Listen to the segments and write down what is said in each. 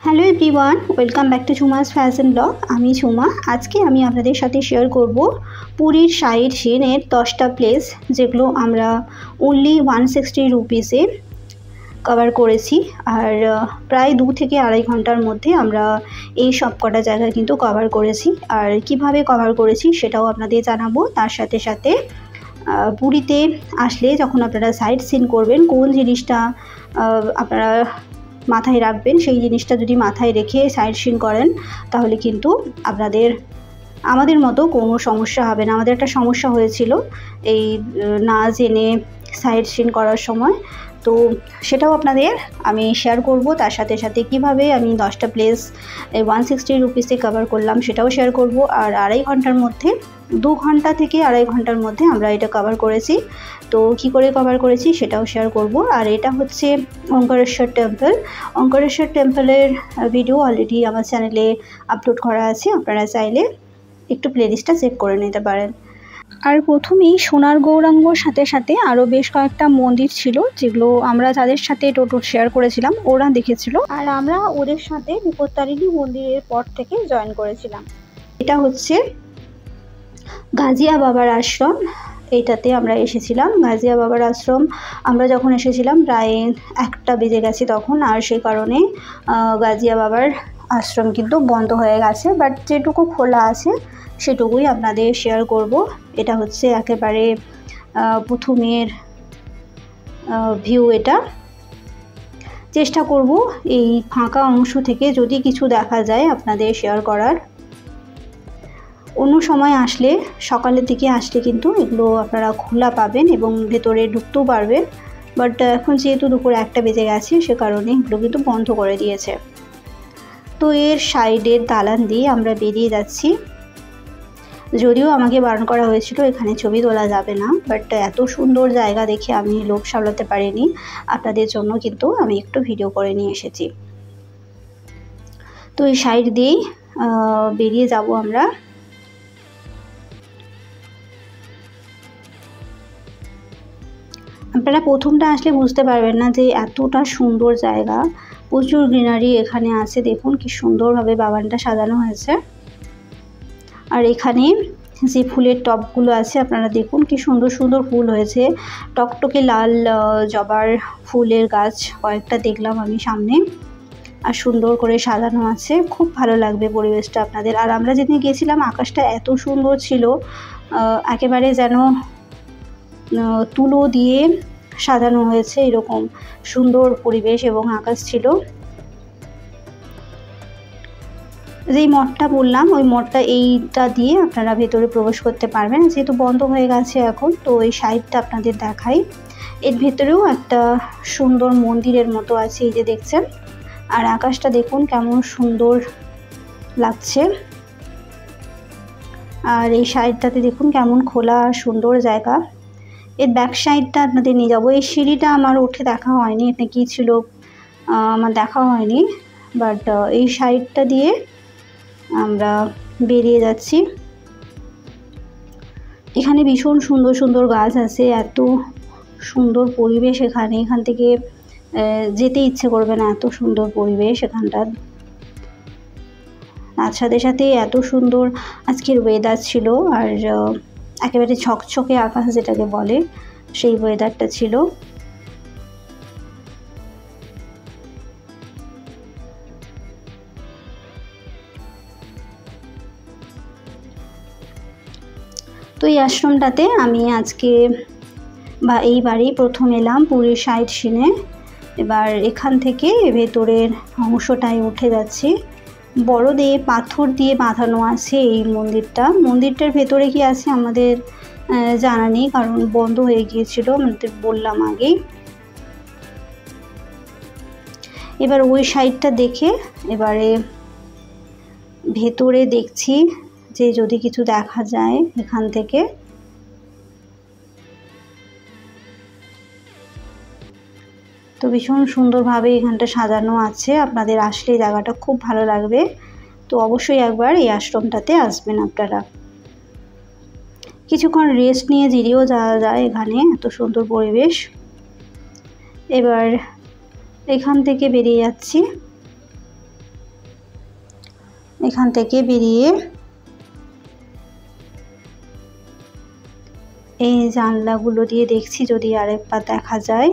Hello everyone, welcome back to Jhuma's fashion blog. আমি ঝুমা। আজকে আমি আপনাদের সাথে শেয়ার করব পুরীর সাইট সিনের 10টা প্লেস, যেগুলো আমরা অনলি 160 রুপিসে কভার করেছি। আর প্রায় 2 থেকে আড়াই ঘন্টার মধ্যে আমরা এই সব কটা জায়গা কিন্তু কভার করেছি। আর কিভাবে কভার করেছি সেটাও আপনাদের জানাবো। তার সাথে সাথে পুরীতে আসলে যখন আপনারা সাইট সিন করবেন, কোন জিনিসটা আপনারা মাথায় রাখবেন, সেই জিনিসটা যদি মাথায় রেখে সাইট সিন করেন তাহলে কিন্তু আমাদের মতো কোনো সমস্যা হবে না। আমাদের একটা সমস্যা হয়েছিল এই না জেনে সাইট সিন করার সময়, তো সেটাও আপনাদের আমি শেয়ার করব। তার সাথে সাথে কীভাবে আমি 10টা প্লেস 160 রুপিসে কভার করলাম সেটাও শেয়ার করব। আর আড়াই ঘন্টার মধ্যে, 2 ঘন্টা থেকে আড়াই ঘন্টার মধ্যে আমরা এটা কভার করেছি। তো কী করে কভার করেছি সেটাও শেয়ার করব। আর এটা হচ্ছে ওঙ্কারেশ্বর টেম্পল। ওঙ্কারেশ্বর টেম্পলের ভিডিও অলরেডি আমার চ্যানেলে আপলোড করা আছে, আপনারা চাইলে একটু প্লেলিস্টটা চেক করে নিতে পারেন। আর প্রথমেই সোনার গৌরাঙ্গর সাথে সাথে আরও বেশ কয়েকটা মন্দির ছিল, যেগুলো আমরা যাদের সাথে টোটো শেয়ার করেছিলাম ওরা দেখেছিল, আর আমরা ওদের সাথে বিপত্তারিণী মন্দিরের পর থেকে জয়েন করেছিলাম। এটা হচ্ছে গাজিয়া বাবার আশ্রম। এইটাতে আমরা এসেছিলাম। গাজিয়া বাবার আশ্রম আমরা যখন এসেছিলাম প্রায় 1টা বেজে গেছে তখন, আর সেই কারণে গাজিয়া বাবার আশ্রম কিন্তু বন্ধ হয়ে গেছে। বাট যেটুকু খোলা আছে সেটুকুই আপনাদের শেয়ার করব। এটা হচ্ছে একেবারে প্রথমের ভিউ। এটা চেষ্টা করব এই ফাঁকা অংশ থেকে যদি কিছু দেখা যায় আপনাদের শেয়ার করার। অন্য সময় আসলে, সকালের দিকে আসলে কিন্তু এগুলো আপনারা খোলা পাবেন এবং ভেতরে ঢুকতেও পারবেন। বাট এখন যেহেতু দুপুর 1টা বেজে গেছে সে কারণে এগুলো কিন্তু বন্ধ করে দিয়েছে। তো এর সাইডের দালান দিয়ে আমরা বেরিয়ে যাচ্ছি। যদিও আমাকে বারণ করা হয়েছিল এখানে ছবি তোলা যাবে না, বাট এত সুন্দর জায়গা দেখে আমি লোভ সামলাতে পারিনি। আপনাদের জন্য কিন্তু আমি একটু ভিডিও করে নিয়ে এসেছি। তো এই সাইড দিয়েই বেরিয়ে যাব আমরা। আপনারা প্রথমটা আসলে বুঝতে পারবেন না যে এতটা সুন্দর জায়গা, প্রচুর গ্রিনারি এখানে আছে। দেখুন কি সুন্দরভাবে বাগানটা সাজানো হয়েছে। আর এখানে যে ফুলের টবগুলো আছে আপনারা দেখুন কি সুন্দর সুন্দর ফুল হয়েছে। টকটকে লাল জবার ফুলের গাছ কয়েকটা দেখলাম আমি সামনে, আর সুন্দর করে সাজানো আছে। খুব ভালো লাগবে পরিবেশটা আপনাদের। আর আমরা যেদিন গিয়েছিলাম আকাশটা এত সুন্দর ছিল, একেবারে যেন তুলো দিয়ে সাজানো হয়েছে, এরকম সুন্দর পরিবেশ এবং আকাশ ছিল। যেই মঠটা বললাম ওই মঠটা এইটা দিয়ে আপনারা ভেতরে প্রবেশ করতে পারবেন, যেহেতু বন্ধ হয়ে গেছে এখন। তো এই সাইডটা আপনাদের দেখাই। এর ভেতরেও একটা সুন্দর মন্দিরের মতো আছে, এই যে দেখছেন। আর আকাশটা দেখুন কেমন সুন্দর লাগছে। আর এই সাইডটাতে দেখুন কেমন খোলা সুন্দর জায়গা। এর ব্যাক সাইডটা আপনাদের নিয়ে যাবো। এই সিঁড়িটা আমার উঠে দেখা হয়নি, এটা কী ছিল আমার দেখা হয়নি। বাট এই সাইডটা দিয়ে আমরা বেরিয়ে যাচ্ছি। এখানে ভীষণ সুন্দর সুন্দর গাছ আছে, এত সুন্দর পরিবেশ এখানে। এখান থেকে যেতে ইচ্ছে করবে না, এত সুন্দর পরিবেশ এখানটার। তার সাথে সাথে এত সুন্দর আজকের ওয়েদার ছিল, আর একেবারে ঝকঝকে আকাশ যেটাকে বলে সেই ওয়েদারটা ছিল। তো এই আশ্রমটাতে আমি আজকে এইবারই প্রথম এলাম পুরীর সাইট সিনে। এবার এখান থেকে ভেতরের অংশটায় উঠে যাচ্ছি। বড় দিয়ে পাথর দিয়ে বাঁধানো আছে এই মন্দিরটা। মন্দিরটার ভেতরে কি আছে আমাদের জানা নেই, কারণ বন্ধ হয়ে গিয়েছিল, আমাদের বললাম আগেই। এবার ওই সাইডটা দেখে এবারে ভেতরে দেখছি যে যদি কিছু দেখা যায় এখান থেকে। তো ভীষণ সুন্দরভাবে এখানটা সাজানো আছে, আপনাদের আসলে জায়গাটা খুব ভালো লাগবে। তো অবশ্যই একবার এই আশ্রমটাতে আসবেন আপনারা। কিছুক্ষণ রেস্ট নিয়ে জিরিয়েও যাওয়া যায় এখানে, এত সুন্দর পরিবেশ। এবার এখান থেকে বেরিয়ে যাচ্ছি। এখান থেকে বেরিয়ে এই জানলাগুলো দিয়ে দেখছি যদি আরেকবার দেখা যায়।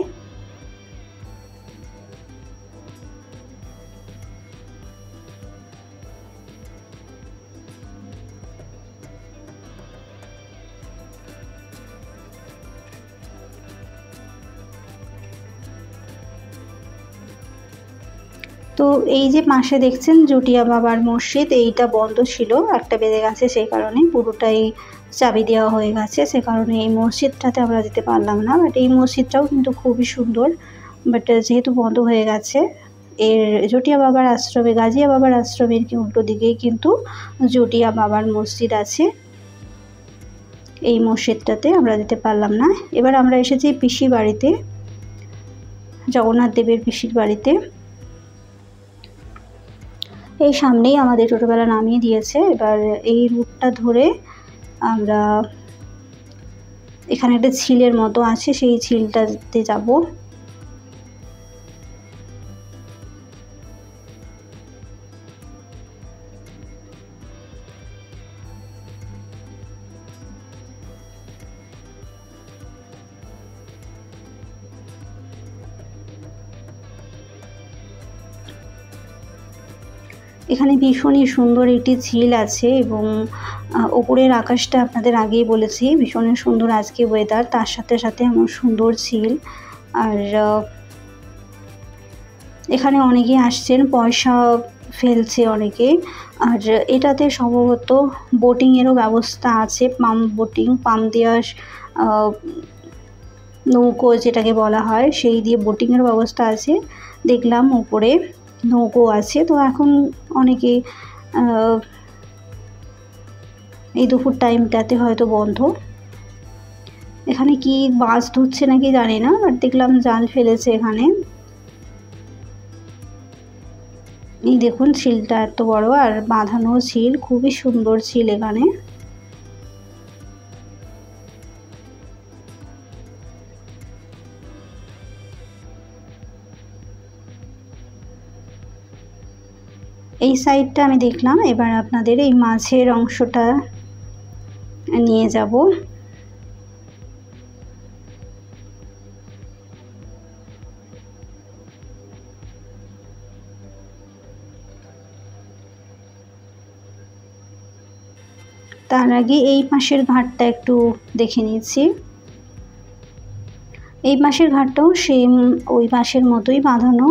তো এই যে পাশে দেখছেন জুটিয়া বাবার মসজিদ, এইটা বন্ধ ছিল, 1টা বেজে গেছে, সেই কারণে পুরোটাই চাবি দেওয়া হয়ে গেছে, সে কারণে এই মসজিদটাতে আমরা যেতে পারলাম না। বাট এই মসজিদটাও কিন্তু খুবই সুন্দর, বাট যেহেতু বন্ধ হয়ে গেছে। এর জুটিয়া বাবার আশ্রমে, গাজিয়া বাবার আশ্রমের কি উল্টো দিকেই কিন্তু জুটিয়া বাবার মসজিদ আছে। এই মসজিদটাতে আমরা যেতে পারলাম না। এবার আমরা এসেছি পিসির বাড়িতে, জগন্নাথ দেবের পিসির বাড়িতে। এই সামনেই আমাদের টোটোবেলা নামিয়ে দিয়েছে। এবার এই রুটটা ধরে আমরা, এখানে একটা ঝিলের মতো আছে, সেই ঝিলটাতে যাব। এখানে ভীষণই সুন্দর একটি ঝিল আছে এবং ওপরের আকাশটা আপনাদের আগেই বলেছি ভীষণই সুন্দর আজকে ওয়েদার, তার সাথে সাথে এমন সুন্দর ঝিল। আর এখানে অনেকেই আসছেন, পয়সা ফেলছে অনেকে। আর এটাতে সম্ভবত বোটিংয়েরও ব্যবস্থা আছে, পাম্প দেওয়া নৌকো যেটাকে বলা হয়, সেই দিয়ে বোটিংয়ের ব্যবস্থা আছে। দেখলাম উপরে নৌকো আছে। তো এখন অনেকে এই দুপুর টাইমটাতে হয়তো বন্ধ। এখানে কি মাছ ধরছে নাকি জানি না, বাট দেখলাম জাল ফেলেছে এখানে। এই দেখুন ঝিলটা এত বড় আর বাঁধানো ঝিল, খুবই সুন্দর ঝিল এখানে। এই সাইডটা আমি দেখলাম। এবার আপনাদের এই মাঝের অংশটা নিয়ে যাব। তার আগে এই পাশের ঘাটটা একটু দেখে নিচ্ছি। এই পাশের ঘাটটাও সেম ওই পাশের মতোই বাঁধানো।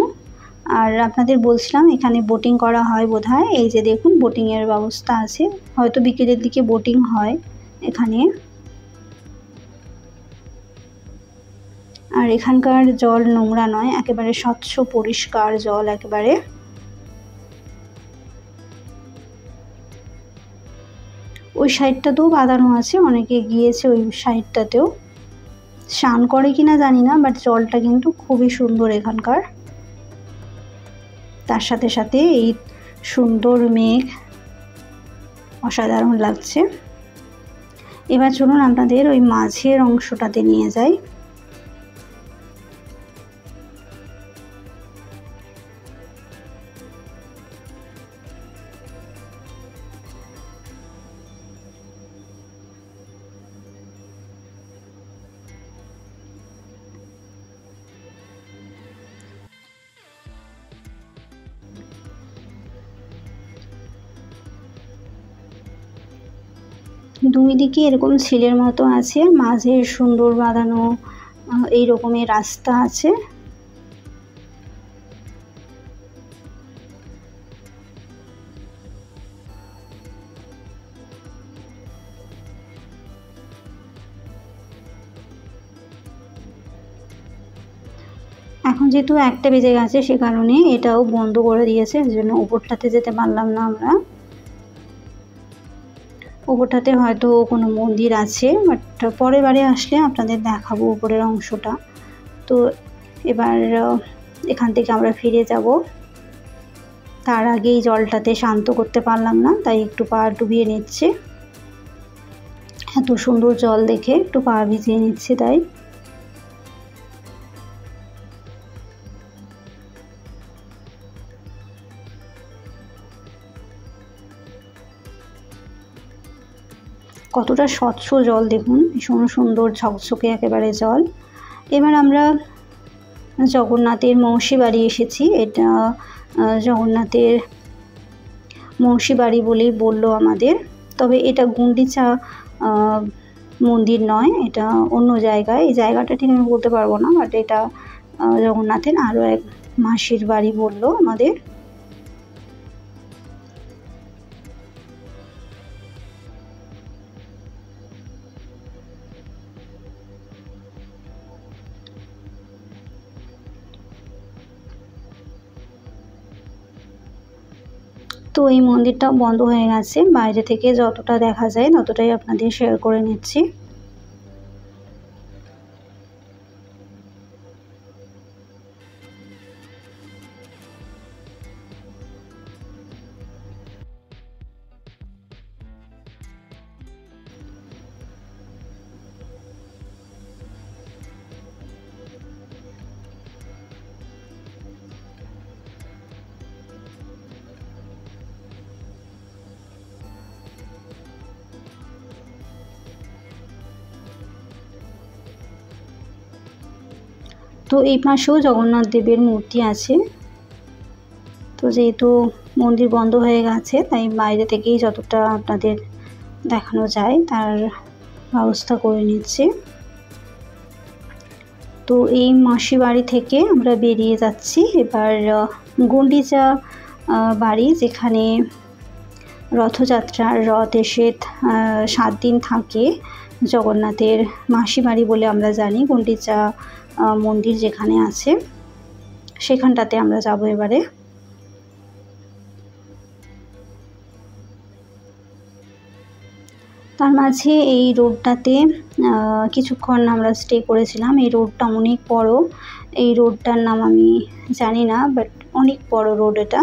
আর আপনাদের বলছিলাম এখানে বোটিং করা হয় বোধহয়। এই যে দেখুন বোটিংয়ের ব্যবস্থা আছে, হয়তো বিকেলের দিকে বোটিং হয় এখানে। আর এখানকার জল নোংরা নয়, একেবারে স্বচ্ছ পরিষ্কার জল একেবারে। ওই সাইডটাতেও বাঁধানো আছে, অনেকে গিয়েছে ওই সাইডটাতেও, স্নান করে কিনা জানি না, বাট জলটা কিন্তু খুবই সুন্দর এখানকার। তার সাথে সাথে এই সুন্দর মেঘ, অসাধারণ লাগছে। এবার চলুন আপনাদের ওই মাঝের অংশটাতে নিয়ে যাই। দুই দিকে এরকম ঝিলের মতো আছে, মাঝে সুন্দর বাঁধানো এই রকমের রাস্তা আছে। এখন যেহেতু 1টা বেজে গেছে, সে কারণে এটাও বন্ধ করে দিয়েছে, এর জন্য উপরটাতে যেতে পারলাম না আমরা। উপরটাতে হয়তো কোনো মন্দির আছে, বাট পরের বারে আসলে আপনাদের দেখাবো উপরের অংশটা। তো এবার এখান থেকে আমরা ফিরে যাব। তার আগেই জলটাতে শান্ত করতে পারলাম না, তাই একটু পা ডুবিয়ে নিচ্ছে। এত সুন্দর জল দেখে একটু পা ভিজিয়ে নিচ্ছে তাই। কতটা স্বচ্ছ জল দেখুন, ভীষণ সুন্দর ঝকঝকে একেবারে জল। এবার আমরা জগন্নাথের মৌসি বাড়ি এসেছি। এটা জগন্নাথের মৌসি বাড়ি বলেই বললো আমাদের, তবে এটা গুন্ডিচা মন্দির নয়, এটা অন্য জায়গায়। এই জায়গাটা ঠিক আমি বলতে পারবো না, বাট এটা জগন্নাথের আরও এক মাসির বাড়ি বললো আমাদের। তো এই মন্দিরটা বন্ধ হয়ে গেছে, বাইরে থেকে যতটা দেখা যায় ততটাই আপনাদের শেয়ার করে নিচ্ছি। তো এই পাশেও জগন্নাথ দেবের মূর্তি আছে। তো যেহেতু মন্দির বন্ধ হয়ে গেছে, তাই বাইরে থেকেই যতটা আপনাদের দেখানো যায় তার ব্যবস্থা করে নিচ্ছে। তো এই মাসি বাড়ি থেকে আমরা বেরিয়ে যাচ্ছি এবার গুন্ডিচা বাড়ি, যেখানে রথযাত্রার রথ এসে 7 দিন থাকে। জগন্নাথের মাসি বাড়ি বলে আমরা জানি, গুন্ডিচা মন্দির যেখানে আছে সেখানটাতে আমরা যাব এবারে। তার মাঝে এই রোডটাতে কিছুক্ষণ আমরা স্টে করেছিলাম। এই রোডটা অনেক বড়, এই রোডটার নাম আমি জানি না, বাট অনেক বড় রোড এটা।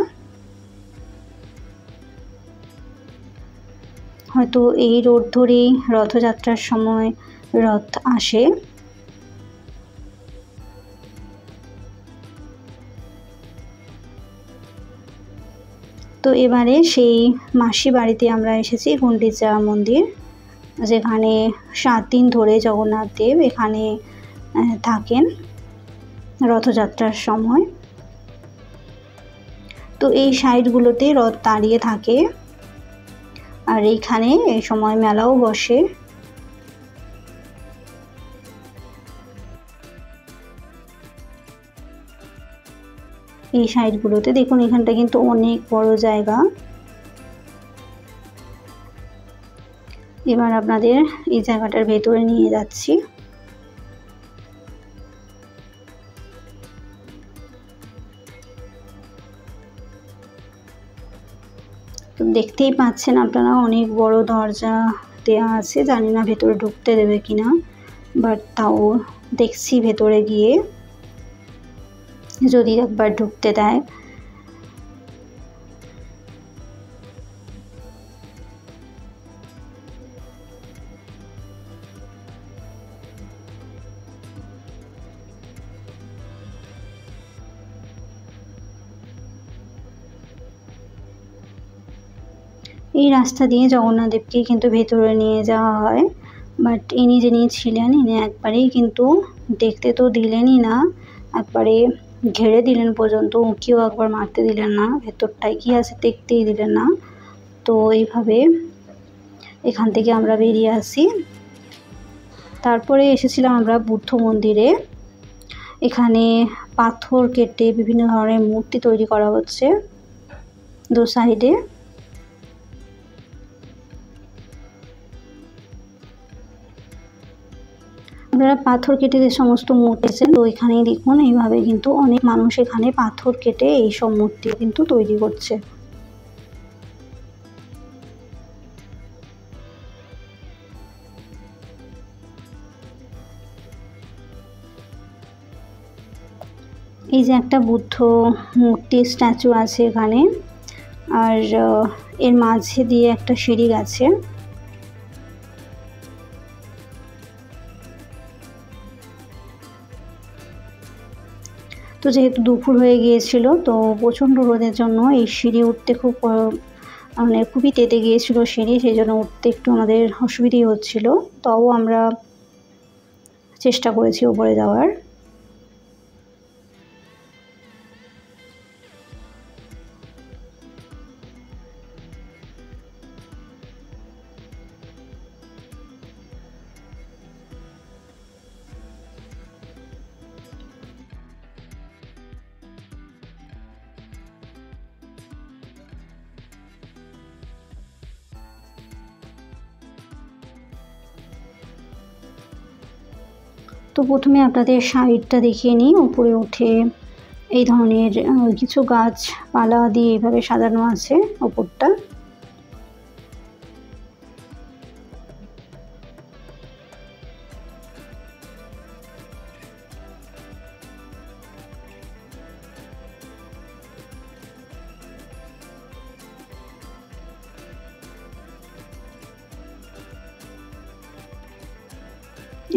হয়তো এই রোড ধরেই রথযাত্রার সময় রথ আসে। তো এবারে সেই মাসি বাড়িতে আমরা এসেছি, গুন্ডিচা মন্দির, যেখানে 7 দিন ধরে জগন্নাথ দেব এখানে থাকেন রথযাত্রার সময়। তো এই সাইডগুলোতে রথ দাঁড়িয়ে থাকে, আর এইখানে এই সময় মেলাও বসে। এই সাইডগুলোতে দেখুন, এখানটা কিন্তু অনেক বড় জায়গা। এবার আপনাদের এই জায়গাটার ভেতরে নিয়ে যাচ্ছি। তো দেখতেই পাচ্ছেন আপনারা, অনেক বড় দরজা দেওয়া আছে, জানি না ভেতরে ঢুকতে দেবে কিনা, বাট তাও দেখছি ভেতরে গিয়ে যদি একবার ঢুকতে দেয়। এই রাস্তা দিয়ে জগন্নাথ দেবকে কিন্তু ভেতরে নিয়ে যাওয়া হয়, বাট ইনি যিনি ছিলেন ইনি একবারেই কিন্তু দেখতে তো দিলেনই না, একবারে ঘেরে দিলেন পর্যন্ত, উঁকিও একবার মারতে দিলেন না, ভেতরটায় কী আছে দেখতেই দিলেন না। তো এইভাবে এখান থেকে আমরা বেরিয়ে আসি। তারপরে এসেছিলাম আমরা বুদ্ধ মন্দিরে। এখানে পাথর কেটে বিভিন্ন ধরনের মূর্তি তৈরি করা হচ্ছে দু সাইডে। আপনারা পাথর কেটে যে সমস্ত মূর্তি আছেন, তো এখানেই দেখুন এইভাবে কিন্তু অনেক মানুষ এখানে পাথর কেটে এইসব মূর্তি কিন্তু তৈরি করছে। এই যে একটা বুদ্ধ মূর্তি স্ট্যাচু আছে এখানে, আর এর মাঝে দিয়ে একটা সিঁড়ি গেছে। তো যেহেতু দুপুর হয়ে গিয়েছিল, তো প্রচণ্ড রোদের জন্য এই সিঁড়ি উঠতে খুব মানে খুবই তেতে গিয়েছিল সিঁড়ি, সেই জন্য উঠতে একটু আমাদের অসুবিধেই হচ্ছিল, তাও আমরা চেষ্টা করেছি উপরে যাওয়ার। তো প্রথমে আপনাদের সাইডটা দেখিয়ে নিই। উপরে উঠে এই ধরনের কিছু গাছপালা দিয়ে এইভাবে সাজানো আছে ওপরটা।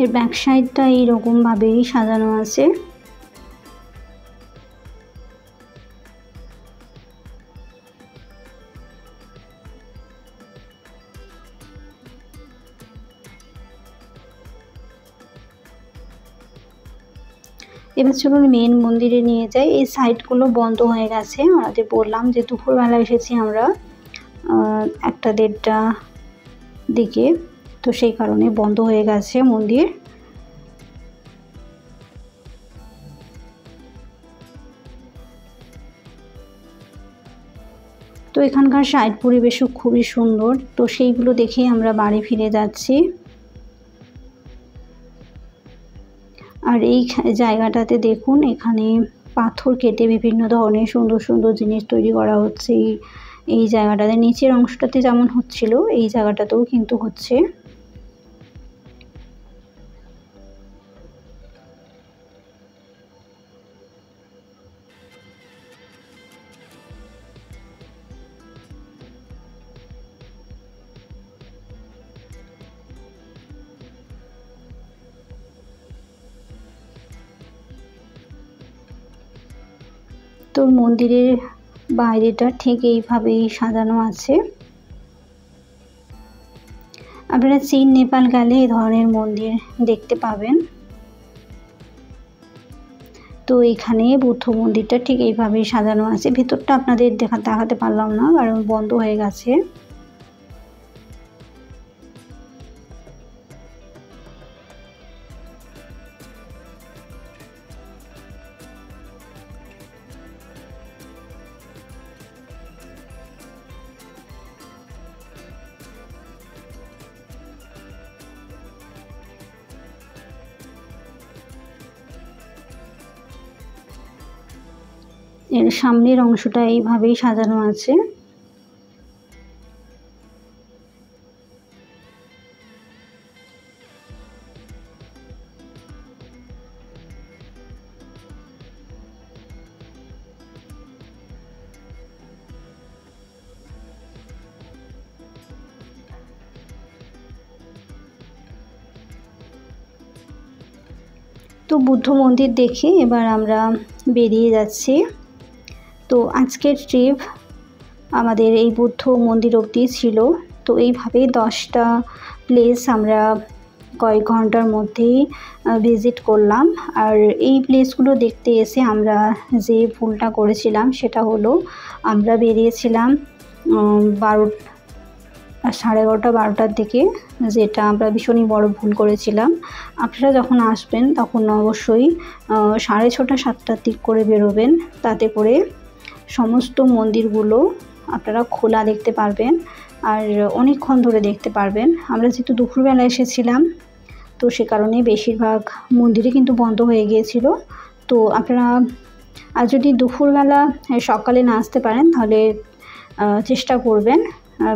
এর ব্যাক সাইডটা এইরকমভাবেই সাজানো আছে। এবার চলুন মেন মন্দিরে নিয়ে যাই। এই সাইডগুলো বন্ধ হয়ে গেছে, আমাদের বললাম যে দুপুরবেলা এসেছি আমরা 1টা-1:30টা দিকে, তো সেই কারণে বন্ধ হয়ে গেছে মন্দির। তো এখানকার সাইড পরিবেশও খুবই সুন্দর, তো সেইগুলো দেখেই আমরা বাড়ি ফিরে যাচ্ছি। আর এই জায়গাটাতে দেখুন, এখানে পাথর কেটে বিভিন্ন ধরনের সুন্দর সুন্দর জিনিস তৈরি করা হচ্ছে। এই জায়গাটাতে নিচের অংশটাতে যেমন হচ্ছিল, এই জায়গাটাতেও কিন্তু হচ্ছে। তো মন্দিরের বাইরেটা ঠিক এইভাবেই সাজানো আছে। আপনারা চীন নেপাল গেলে এই ধরনের মন্দির দেখতে পাবেন। তো এখানে বুদ্ধ মন্দিরটা ঠিক এইভাবেই সাজানো আছে। ভেতরটা আপনাদের দেখাতে পারলাম না, কারণ বন্ধ হয়ে গেছে। এর সামনের অংশটা এইভাবেই সাজানো আছে। তো বুদ্ধ মন্দির দেখে এবার আমরা বেরিয়ে যাচ্ছি। তো আজকের ট্রিপ আমাদের এই বুদ্ধ মন্দির অবধি ছিল। তো এইভাবেই 10টা প্লেস আমরা কয়েক ঘন্টার মধ্যেই ভিজিট করলাম। আর এই প্লেসগুলো দেখতে এসে আমরা যে ভুলটা করেছিলাম সেটা হলো, আমরা বেরিয়েছিলাম 11:30-12টার দিকে, যেটা আমরা ভীষণই বড় ভুল করেছিলাম। আপনারা যখন আসবেন তখন অবশ্যই 6:30-7টার দিক করে বেরোবেন, তাতে করে সমস্ত মন্দিরগুলো আপনারা খোলা দেখতে পারবেন আর অনেকক্ষণ ধরে দেখতে পারবেন। আমরা যেহেতু দুপুরবেলা এসেছিলাম, তো সে কারণে বেশিরভাগ মন্দিরে কিন্তু বন্ধ হয়ে গিয়েছিল। তো আপনারা আর যদি দুপুরবেলা সকালে না আসতে পারেন, তাহলে চেষ্টা করবেন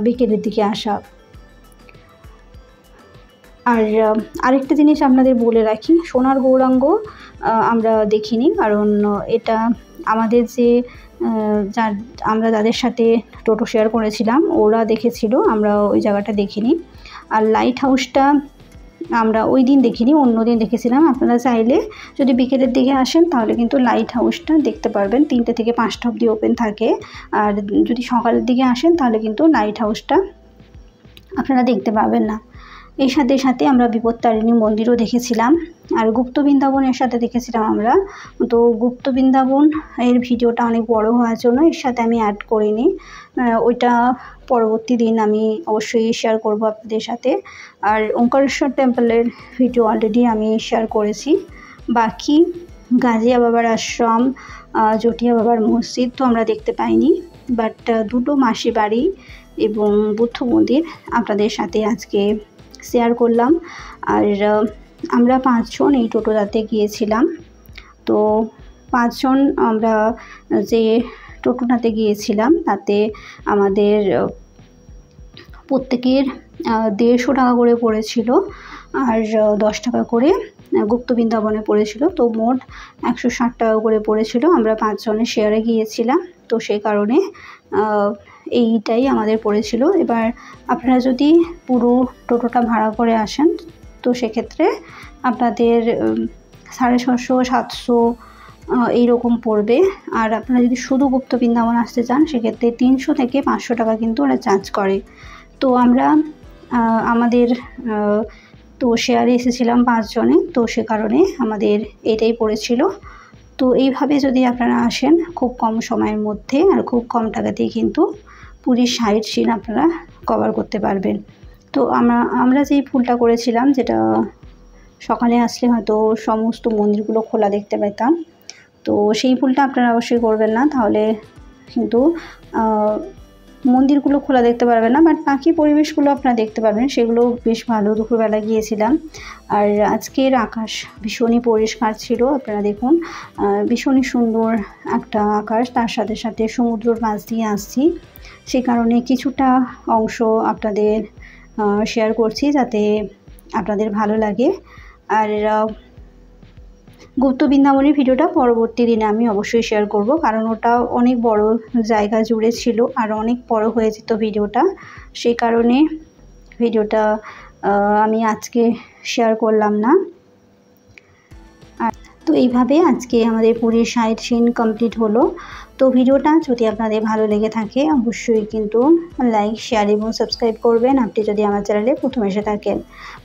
বিকেলের দিকে আসা। আর আরেকটা জিনিস আপনাদের বলে রাখি, সোনার গৌরাঙ্গ আমরা দেখিনি, কারণ এটা আমাদের আমরা যাদের সাথে টোটো শেয়ার করেছিলাম ওরা দেখেছিল, আমরা ওই জায়গাটা দেখিনি। আর লাইট হাউসটা আমরা ওই দিন দেখিনি, অন্য দিন দেখেছিলাম। আপনারা চাইলে যদি বিকেলের দিকে আসেন তাহলে কিন্তু লাইট হাউসটা দেখতে পারবেন। 3টে থেকে 5টা অবধি ওপেন থাকে। আর যদি সকালের দিকে আসেন তাহলে কিন্তু লাইট হাউসটা আপনারা দেখতে পাবেন না। এর সাথে সাথে আমরা বিপত্তারিণী মন্দিরও দেখেছিলাম, আর গুপ্ত বৃন্দাবনের সাথে দেখেছিলাম আমরা। তো গুপ্ত বৃন্দাবন এর ভিডিওটা অনেক বড় হওয়ার জন্য এর সাথে আমি অ্যাড করিনি, ওইটা পরবর্তী দিন আমি অবশ্যই শেয়ার করব আপনাদের সাথে। আর ওঙ্কারেশ্বর টেম্পলের ভিডিও অলরেডি আমি শেয়ার করেছি। বাকি গাজিয়া বাবার আশ্রম, জটিয়া বাবার মসজিদ তো আমরা দেখতে পাইনি, বাট দুটো মাসি বাড়ি এবং বুদ্ধ মন্দির আপনাদের সাথে আজকে শেয়ার করলাম। আর আমরা 5 জন এই টোটোটাতে গিয়েছিলাম। তো 5 জন আমরা যে টোটোটাতে গিয়েছিলাম তাতে আমাদের প্রত্যেকের 150 টাকা করে পড়েছিল, আর 10 টাকা করে গুপ্ত বৃন্দাবনে পড়েছিল। তো মোট 160 টাকা করে পড়েছিল। আমরা 5 জনের শেয়ারে গিয়েছিলাম, তো সেই কারণে এইটাই আমাদের পড়েছিল। এবার আপনারা যদি পুরো টোটোটা ভাড়া করে আসেন তো সেক্ষেত্রে আপনাদের 650 700 এইরকম পড়বে। আর আপনারা যদি শুধু গুপ্ত বৃন্দাবন আসতে চান সেক্ষেত্রে 300 থেকে 500 টাকা কিন্তু ওরা চার্জ করে। তো আমরা আমাদের তো শেয়ারে এসেছিলাম 5 জনে, তো সে কারণে আমাদের এটাই পড়েছিল। তো এইভাবে যদি আপনারা আসেন খুব কম সময়ের মধ্যে আর খুব কম টাকাতেই কিন্তু পুরীর সাইট সিন আপনারা কভার করতে পারবেন। তো আমরা যেই ভুলটা করেছিলাম, যেটা সকালে আসলে হয়তো সমস্ত মন্দিরগুলো খোলা দেখতে পেতাম, তো সেই ভুলটা আপনারা অবশ্যই করবেন না, তাহলে কিন্তু মন্দিরগুলো খোলা দেখতে পারবেন না, বাট বাকি পরিবেশগুলো আপনারা দেখতে পারবেন, সেগুলো বেশ ভালো। দুপুরবেলা গিয়েছিলাম। আর আজকের আকাশ ভীষণই পরিষ্কার ছিল, আপনারা দেখুন ভীষণই সুন্দর একটা আকাশ। তার সাথে সাথে সমুদ্রর মাছ দিয়ে আসছি, সে কারণে কিছুটা অংশ আপনাদের শেয়ার করছি যাতে আপনাদের ভালো লাগে। আর গুপ্ত বৃন্দাবনের ভিডিওটা পরবর্তী দিনে আমি অবশ্যই শেয়ার করব, কারণ ওটা অনেক বড় জায়গা জুড়ে ছিল আর অনেক বড় হয়ে যেত ভিডিওটা, সেই কারণে ভিডিওটা আমি আজকে শেয়ার করলাম না। আর তো এইভাবে আজকে আমাদের পুরীর সাইট সিন কমপ্লিট হলো। তো ভিডিওটা যদি আপনাদের ভালো লেগে থাকে অবশ্যই কিন্তু লাইক, শেয়ার এবং সাবস্ক্রাইব করবেন আপনি যদি আমার চ্যানেলে প্রথম এসে থাকেন।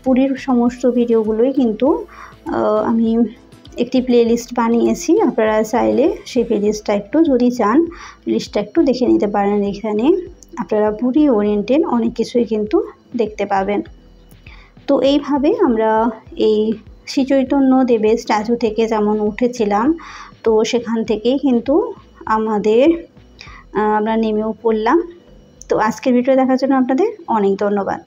পুরীর সমস্ত ভিডিওগুলোই কিন্তু আমি একটি প্লেলিস্ট বানিয়েছি, আপনারা চাইলে সেই প্লেলিস্টটা একটু যদি চান লিস্টটা একটু দেখে নিতে পারেন। এখানে আপনারা পুরী ওরিয়েন্টেড অনেক কিছুই কিন্তু দেখতে পাবেন। তো এইভাবে আমরা এই শ্রী চৈতন্য দেবের স্ট্যাচু থেকে যেমন উঠেছিলাম, তো সেখান থেকেই কিন্তু আমরা নেমেও পড়লাম। তো আজকের ভিডিও দেখার জন্য আপনাদের অনেক ধন্যবাদ।